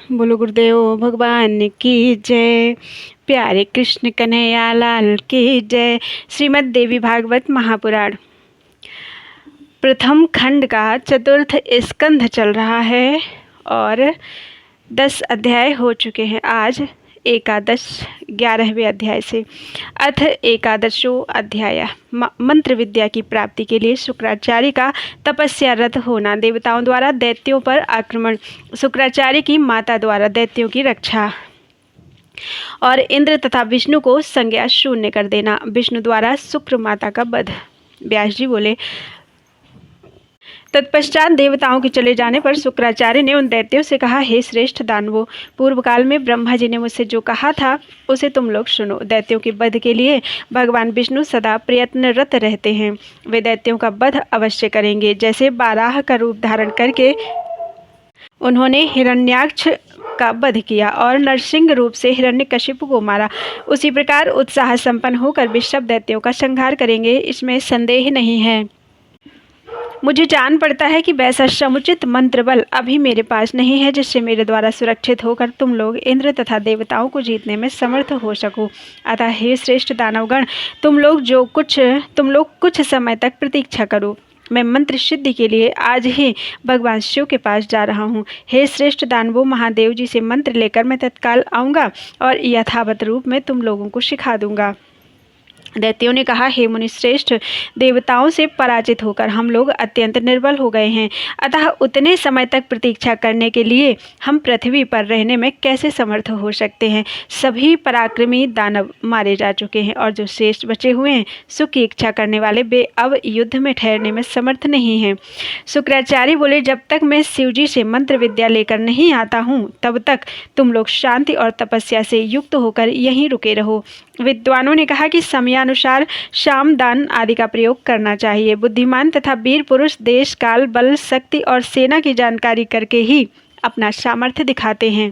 बोलो गुरुदेव भगवान की जय। प्यारे कृष्ण कन्हैया लाल की जय। श्रीमद् देवी भागवत महापुराण प्रथम खंड का चतुर्थ स्कंध चल रहा है और 10 अध्याय हो चुके हैं। आज एकादश 11वें अध्याय से अथ एकादशो अध्याय मंत्र विद्या की प्राप्ति के लिए शुक्राचार्य का तपस्यारत होना, देवताओं द्वारा दैत्यों पर आक्रमण, शुक्राचार्य की माता द्वारा दैत्यों की रक्षा और इंद्र तथा विष्णु को संज्ञा शून्य कर देना, विष्णु द्वारा शुक्र माता का वध। व्यास जी बोले, तत्पश्चात देवताओं के चले जाने पर शुक्राचार्य ने उन दैत्यों से कहा, हे श्रेष्ठ दानवों, पूर्व काल में ब्रह्मा जी ने मुझसे जो कहा था उसे तुम लोग सुनो। दैत्यों के वध के लिए भगवान विष्णु सदा प्रयत्नरत रहते हैं। वे दैत्यों का वध अवश्य करेंगे। जैसे बाराह का रूप धारण करके उन्होंने हिरण्याक्ष का वध किया और नरसिंह रूप से हिरण्यकशिपु को मारा, उसी प्रकार उत्साह संपन्न होकर वे सब दैत्यों का संहार करेंगे, इसमें संदेह नहीं है। मुझे जान पड़ता है कि वैसा समुचित मंत्र बल अभी मेरे पास नहीं है जिससे मेरे द्वारा सुरक्षित होकर तुम लोग इंद्र तथा देवताओं को जीतने में समर्थ हो सको। अतः हे श्रेष्ठ दानवगण, तुम लोग कुछ समय तक प्रतीक्षा करो। मैं मंत्र सिद्धि के लिए आज ही भगवान शिव के पास जा रहा हूँ। हे श्रेष्ठ दानवों, महादेव जी से मंत्र लेकर मैं तत्काल आऊँगा और यथावत रूप में तुम लोगों को सिखा दूंगा। दैत्यों ने कहा, हे मुनि श्रेष्ठ, देवताओं से पराजित होकर हम लोग अत्यंत निर्बल हो गए हैं, अतः उतने समय तक प्रतीक्षा करने के लिए हम पृथ्वी पर रहने में कैसे समर्थ हो सकते हैं। सभी पराक्रमी दानव मारे जा चुके हैं और जो शेष बचे हुए हैं सुख की इच्छा करने वाले, वे अब युद्ध में ठहरने में समर्थ नहीं हैं। शुक्राचार्य बोले, जब तक मैं शिव जी से मंत्र विद्या लेकर नहीं आता हूँ तब तक तुम लोग शांति और तपस्या से युक्त होकर यहीं रुके रहो। विद्वानों ने कहा कि समयानुसार शाम दान आदि का प्रयोग करना चाहिए। बुद्धिमान तथा वीर पुरुष देश काल बल शक्ति और सेना की जानकारी करके ही अपना सामर्थ्य दिखाते हैं।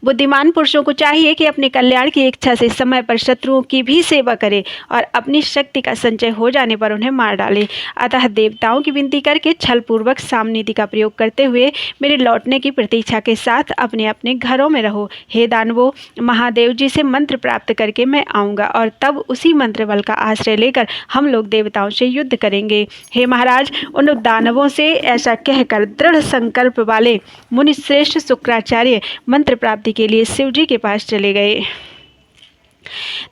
बुद्धिमान पुरुषों को चाहिए कि अपने कल्याण की इच्छा से समय पर शत्रुओं की भी सेवा करें और अपनी शक्ति का संचय हो जाने पर उन्हें मार डालें। अतः देवताओं की विनती करके छलपूर्वक सामनीति का प्रयोग करते हुए मेरे लौटने की प्रतीक्षा के साथ अपने अपने घरों में रहो। हे दानवों, महादेव जी से मंत्र प्राप्त करके मैं आऊँगा और तब उसी मंत्र बल का आश्रय लेकर हम लोग देवताओं से युद्ध करेंगे। हे महाराज, उन दानवों से ऐसा कहकर दृढ़ संकल्प वाले मुनि श्रेष्ठ शुक्राचार्य मंत्र प्राप्ति के लिए शिव जी के पास चले गए।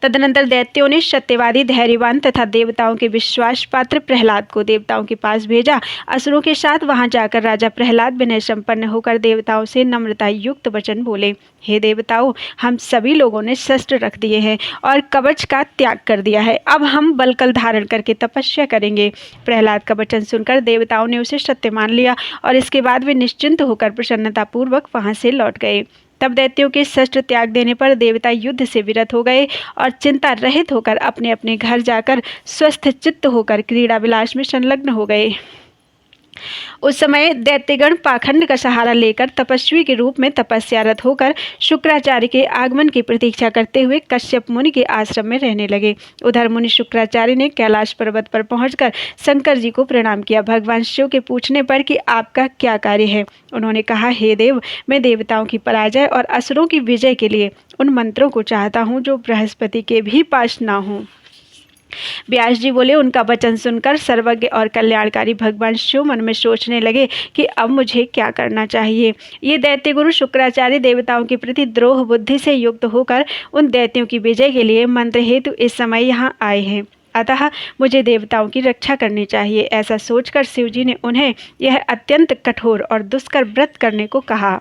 तदनंतर दैत्यों ने सत्यवादी, धैर्यवान तथा देवताओं के विश्वास पात्र प्रहलाद को देवताओं के पास भेजा। असुरों के साथ वहां जाकर राजा प्रहलाद विनय संपन्न होकर देवताओं से नम्रता युक्त वचन बोले, हे देवताओं, हम सभी लोगों ने शस्त्र रख दिए हैं और कवच का त्याग कर दिया है। अब हम बलकल धारण करके तपस्या करेंगे। प्रहलाद का वचन सुनकर देवताओं ने उसे सत्य मान लिया और इसके बाद वे निश्चिंत होकर प्रसन्नतापूर्वक वहां से लौट गए। तब दैत्यों के शस्त्र त्याग देने पर देवता युद्ध से विरत हो गए और चिंता रहित होकर अपने अपने घर जाकर स्वस्थ चित्त होकर क्रीड़ा विलास में संलग्न हो गए। उस समय दैत्यगण पाखंड का सहारा लेकर तपस्वी के रूप में तपस्यारत होकर शुक्राचार्य के आगमन की प्रतीक्षा करते हुए कश्यप मुनि के आश्रम में रहने लगे। उधर मुनि शुक्राचार्य ने कैलाश पर्वत पर पहुंचकर शंकर जी को प्रणाम किया। भगवान शिव के पूछने पर कि आपका क्या कार्य है, उन्होंने कहा, हे देव, मैं देवताओं की पराजय और असुरों की विजय के लिए उन मंत्रों को चाहता हूँ जो बृहस्पति के भी पास ना हों। व्यास जी बोले, उनका वचन सुनकर सर्वज्ञ और कल्याणकारी भगवान शिव मन में सोचने लगे कि अब मुझे क्या करना चाहिए। ये दैत्य गुरु शुक्राचार्य देवताओं के प्रति द्रोह बुद्धि से युक्त होकर उन दैत्यों की विजय के लिए मंत्र हेतु इस समय यहाँ आए हैं, अतः मुझे देवताओं की रक्षा करनी चाहिए। ऐसा सोचकर शिव जी ने उन्हें यह अत्यंत कठोर और दुष्कर व्रत करने को कहा।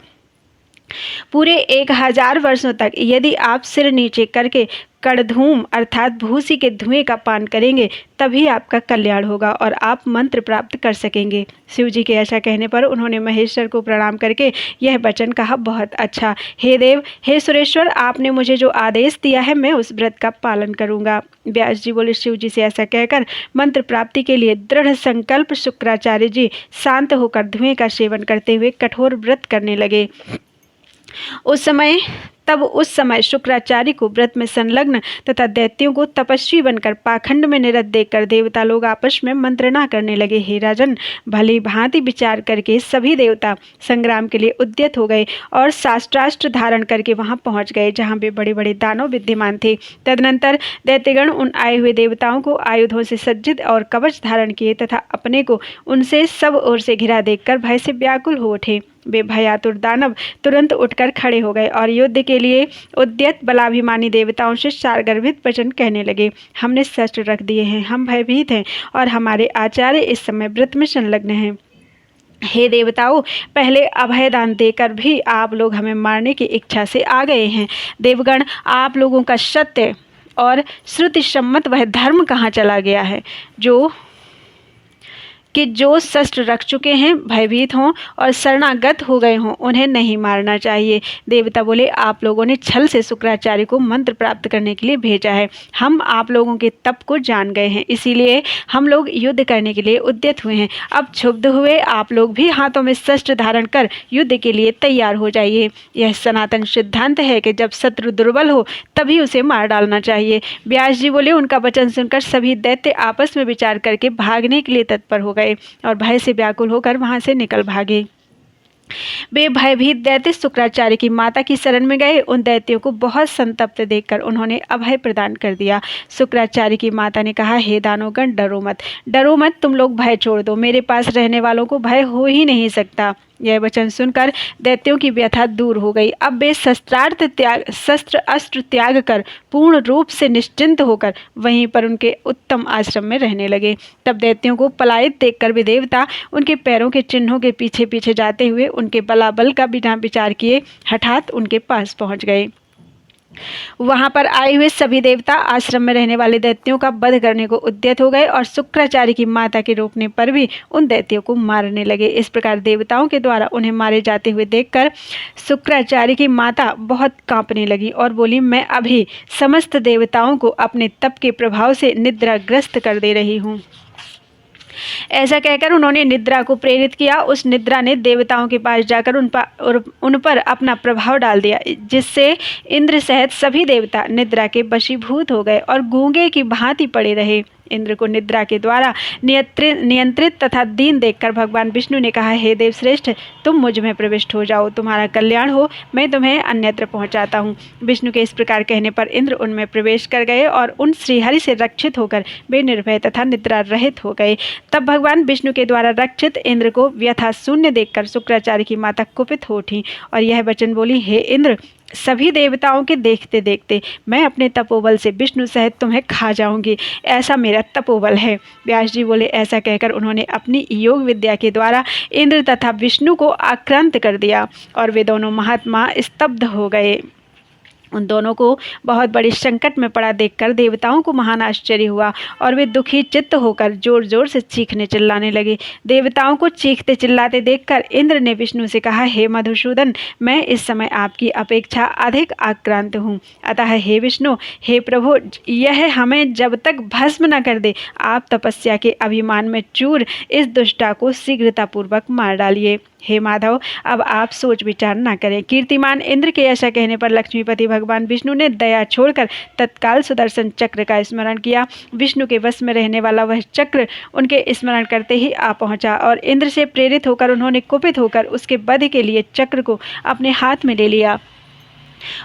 पूरे 1000 वर्षों तक यदि आप सिर नीचे करके कड़धूम अर्थात भूसी के धुएं का पान करेंगे तभी आपका कल्याण होगा और आप मंत्र प्राप्त कर सकेंगे। शिव जी के ऐसा कहने पर उन्होंने महेश्वर को प्रणाम करके यह वचन कहा, बहुत अच्छा। हे देव, हे सुरेश्वर, आपने मुझे जो आदेश दिया है मैं उस व्रत का पालन करूंगा। व्यास जी बोले, शिव जी से ऐसा कहकर मंत्र प्राप्ति के लिए दृढ़ संकल्प शुक्राचार्य जी शांत होकर धुएं का सेवन करते हुए कठोर व्रत करने लगे। उस समय तब उस समय शुक्राचार्य को व्रत में संलग्न तथा दैत्यों को तपस्वी बनकर पाखंड में निरत देखकर देवता लोग आपस में मंत्रणा करने लगे। हे राजन, भली भांति विचार करके सभी देवता संग्राम के लिए उद्यत हो गए और शास्त्रास्त्र धारण करके वहां पहुंच गए जहां वे बड़े बड़े दानव विद्यमान थे। तदनंतर दैत्यगण उन आए हुए देवताओं को आयुधों से सज्जित और कवच धारण किए तथा अपने को उनसे सब ओर से घिरा देखकर भय से व्याकुल हो उठे। वे भयातुर दानव तुरंत उठकर खड़े हो गए और युद्ध के लिए उद्यत बलाभिमानी देवताओं से सारगर्भित वचन कहने लगे। हमने शस्त्र रख दिए हैं, हम भयभीत हैं और हमारे आचार्य इस समय व्रत में संलग्न हैं। हे देवताओं, पहले अभयदान देकर भी आप लोग हमें मारने की इच्छा से आ गए हैं। देवगण, आप लोगों का सत्य और श्रुति सम्मत वह धर्म कहाँ चला गया है जो शस्त्र रख चुके हैं भयभीत हों और शरणागत हो गए हों, उन्हें नहीं मारना चाहिए। देवता बोले, आप लोगों ने छल से शुक्राचार्य को मंत्र प्राप्त करने के लिए भेजा है। हम आप लोगों के तप को जान गए हैं, इसीलिए हम लोग युद्ध करने के लिए उद्यत हुए हैं। अब क्षुब्ध हुए आप लोग भी हाथों में शस्त्र धारण कर युद्ध के लिए तैयार हो जाइए। यह सनातन सिद्धांत है कि जब शत्रु दुर्बल हो तभी उसे मार डालना चाहिए। व्यास जी बोले, उनका वचन सुनकर सभी दैत्य आपस में विचार करके भागने के लिए तत्पर हो गए और भय से व्याकुल होकर वहां से निकल भागे। वे भयभीत दैत्य शुक्राचार्य की माता की शरण में गए। उन दैत्यों को बहुत संतप्त देखकर उन्होंने अभय प्रदान कर दिया। शुक्राचार्य की माता ने कहा, हे दानवगण, डरो मत, डरो मत, तुम लोग भय छोड़ दो। मेरे पास रहने वालों को भय हो ही नहीं सकता। यह वचन सुनकर दैत्यों की व्यथा दूर हो गई। अब वे शस्त्र अस्त्र त्याग कर पूर्ण रूप से निश्चिंत होकर वहीं पर उनके उत्तम आश्रम में रहने लगे। तब दैत्यों को पलायित देखकर वे देवता उनके पैरों के चिन्हों के पीछे पीछे जाते हुए उनके बलाबल का बिना विचार किए हठात उनके पास पहुंच गए। वहां पर आए हुए सभी देवता आश्रम में रहने वाले दैत्यों का वध करने को उद्यत हो गए और शुक्राचार्य की माता के रोकने पर भी उन दैत्यों को मारने लगे। इस प्रकार देवताओं के द्वारा उन्हें मारे जाते हुए देखकर शुक्राचार्य की माता बहुत कांपने लगी और बोली, मैं अभी समस्त देवताओं को अपने तप के प्रभाव से निद्राग्रस्त कर दे रही हूँ। ऐसा कहकर उन्होंने निद्रा को प्रेरित किया। उस निद्रा ने देवताओं के पास जाकर उन पर अपना प्रभाव डाल दिया, जिससे इंद्र सहित सभी देवता निद्रा के वशीभूत हो गए और गूंगे की भांति पड़े रहे। इंद्र को निद्रा के द्वारा नियंत्रित तथा दीन देखकर भगवान विष्णु ने कहा, हे देवश्रेष्ठ, तुम मुझ में प्रविष्ट हो जाओ, तुम्हारा कल्याण हो, मैं तुम्हें अन्यत्र पहुंचाता हूँ। विष्णु के इस प्रकार कहने पर इंद्र उनमें प्रवेश कर गए और उन श्रीहरि से रक्षित होकर वे निर्भय तथा निद्रा रहित हो गए। तब भगवान विष्णु के द्वारा रक्षित इंद्र को व्यथा शून्य देखकर शुक्राचार्य की माता कुपित हो उठी और यह वचन बोली, हे इंद्र, सभी देवताओं के देखते देखते मैं अपने तपोबल से विष्णु सहित तुम्हें खा जाऊंगी, ऐसा मेरा तपोबल है। व्यास जी बोले, ऐसा कहकर उन्होंने अपनी योग विद्या के द्वारा इंद्र तथा विष्णु को आक्रांत कर दिया और वे दोनों महात्मा स्तब्ध हो गए। उन दोनों को बहुत बड़े संकट में पड़ा देखकर देवताओं को महान आश्चर्य हुआ और वे दुखी चित्त होकर जोर जोर से चीखने चिल्लाने लगे। देवताओं को चीखते चिल्लाते देखकर इंद्र ने विष्णु से कहा, हे मधुसूदन, मैं इस समय आपकी अपेक्षा अधिक आक्रांत हूँ, अतः हे विष्णु, हे प्रभु, यह हमें जब तक भस्म न कर दे, आप तपस्या के अभिमान में चूर इस दुष्टा को शीघ्रतापूर्वक मार डालिए। हे माधव, अब आप सोच विचार न करें। कीर्तिमान इंद्र के ऐसा कहने पर लक्ष्मीपति भगवान विष्णु ने दया छोड़कर तत्काल सुदर्शन चक्र का स्मरण किया। विष्णु के वश में रहने वाला वह चक्र उनके स्मरण करते ही आ पहुंचा और इंद्र से प्रेरित होकर उन्होंने कुपित होकर उसके वध के लिए चक्र को अपने हाथ में ले लिया।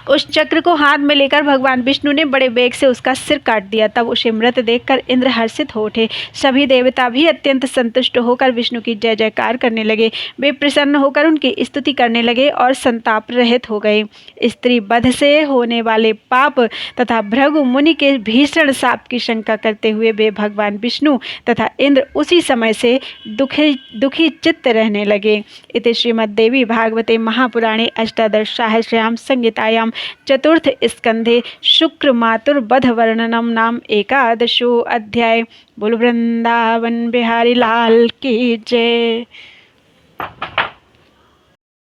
उस चक्र को हाथ में लेकर भगवान विष्णु ने बड़े वेग से उसका सिर काट दिया। तब उसे मृत देखकर इंद्र हर्षित हो उठे। सभी देवता भी अत्यंत संतुष्ट होकर विष्णु की जय जयकार करने लगे। वे प्रसन्न होकर उनकी स्तुति करने लगे और संताप रहित हो गए। स्त्री वध से होने वाले पाप तथा भृगु मुनि के भीषण शाप की शंका करते हुए वे भगवान विष्णु तथा इंद्र उसी समय से दुखी चित्त रहने लगे। इति श्रीमद्देवी भागवते महापुराणे अष्टादशसहस्रयां संहितायां चतुर्थ स्कंधे शुक्र मातुर्वध वर्णनम नाम 11वां अध्याय। बोल वृंदावन बिहारी लाल की जय।